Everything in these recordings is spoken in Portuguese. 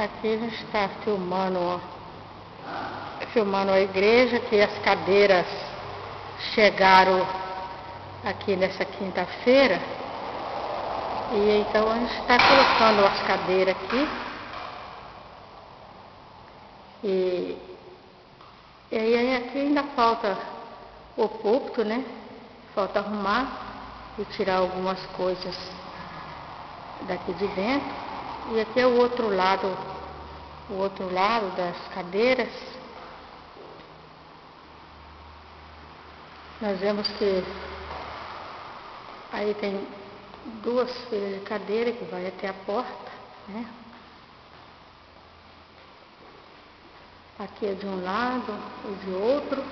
Aqui a gente está filmando a igreja, que as cadeiras chegaram aqui nessa quinta-feira. E então a gente está colocando as cadeiras aqui. E aí aqui ainda falta o púlpito, né? Falta arrumar e tirar algumas coisas daqui de dentro. E aqui é o outro lado das cadeiras. Nós vemos que aí tem duas filas de cadeira que vai até a porta, né? Aqui é de um lado e de outro.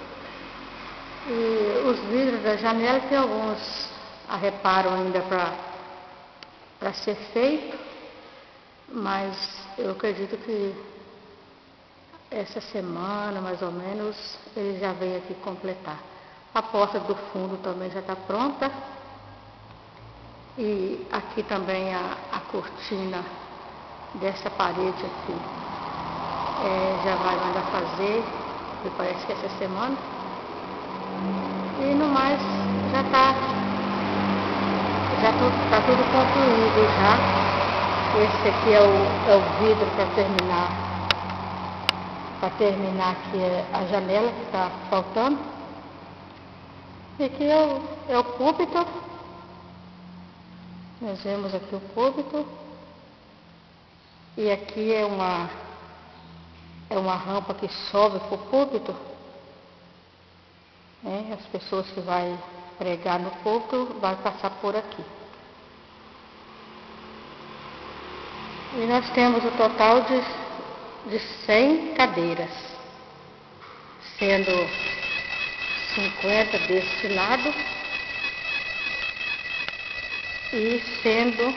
E os vidros da janela tem alguns reparo ainda para ser feito, mas eu acredito que essa semana, mais ou menos, ele já vem aqui completar. A porta do fundo também já está pronta. E aqui também a cortina dessa parede aqui já vai mandar fazer, me parece que essa semana. E no mais já está tudo concluído já. Esse aqui é o vidro para terminar aqui a janela que está faltando. E aqui é o púlpito. Nós vemos aqui o púlpito. E aqui é uma rampa que sobe para o púlpito. As pessoas que vão pregar no púlpito vão passar por aqui. E nós temos o total de 100 cadeiras, sendo 50 deste lado e sendo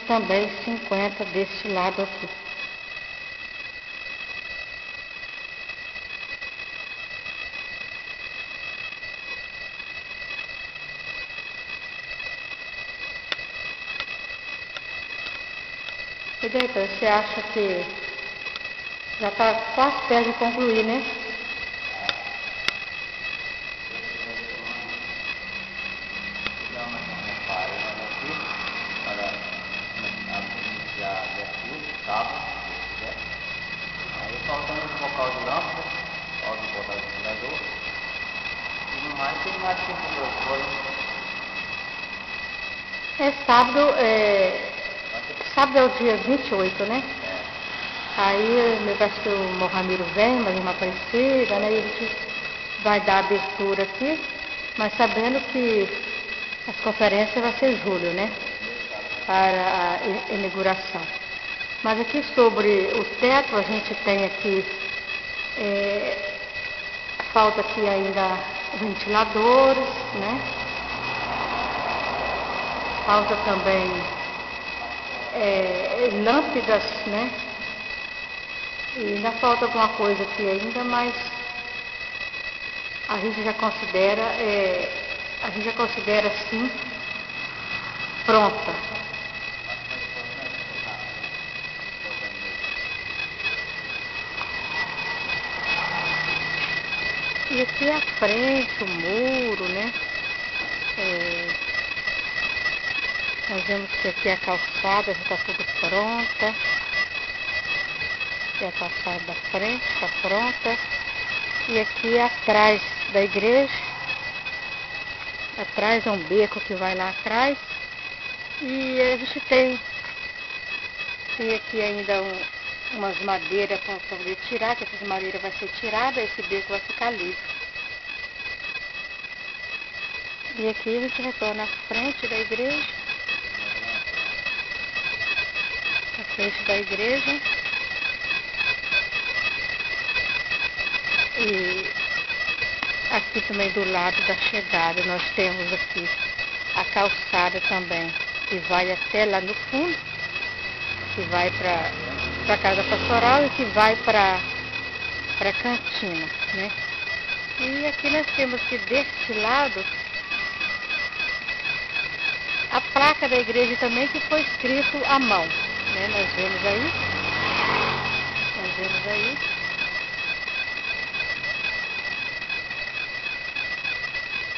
também 50 deste lado aqui. E daí, então, você acha que já está quase perto de concluir, né? Aí faltando o bocal de lâmpada, falta o bocal de ventilador. E no mais tem mais que Sábado é o dia 28, né? Aí me parece que o Mohamiro vem, mas uma Aparecida, né? E a gente vai dar abertura aqui, mas sabendo que as conferências vai ser em julho, né? Para a inauguração. Mas aqui sobre o teto, a gente tem aqui, falta aqui ainda ventiladores, né? Falta também lâmpadas, né? E ainda falta alguma coisa aqui ainda, mas a gente já considera assim pronta. E aqui à frente, o muro, né? Nós vemos que aqui a calçada já está tudo pronta. Aqui a calçada da frente está pronta. E aqui atrás da igreja, atrás é um beco que vai lá atrás. E a gente tem aqui ainda umas madeiras para poder tirar, que essas madeiras vai ser tirada, esse beco vai ficar livre. E aqui a gente retorna à frente da igreja. À frente da igreja. E aqui também do lado da chegada nós temos aqui a calçada também, que vai até lá no fundo, que vai para a casa pastoral e que vai para a cantina, né? E aqui nós temos que deste lado a placa da igreja também que foi escrito à mão, né? Nós vemos aí.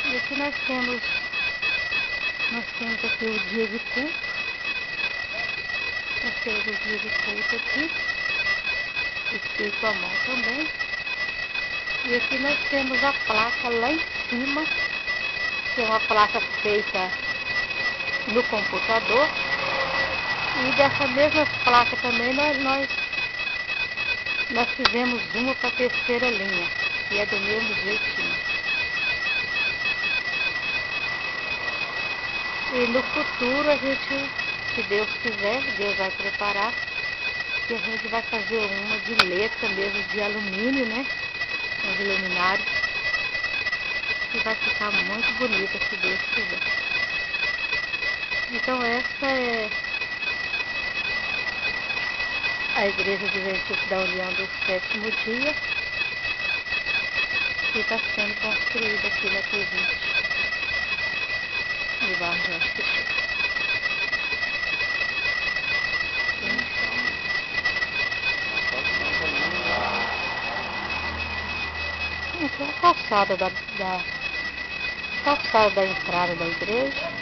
E aqui nós temos aqui o dia de culto. Nós temos o dia de culto aqui, escrito à mão também. E aqui nós temos a placa lá em cima, que é uma placa feita no computador. E dessa mesma placa também nós fizemos uma para a terceira linha, que é do mesmo jeitinho. E no futuro a gente, se Deus quiser, Deus vai preparar, que a gente vai fazer uma de letra mesmo, de alumínio, né? Os luminários. E vai ficar muito bonita, se Deus quiser. Então essa é a Igreja Adventista da União do Sétimo Dia, que está sendo construída aqui na T20, de Vargem Açúcar. Então a calçada da entrada da igreja.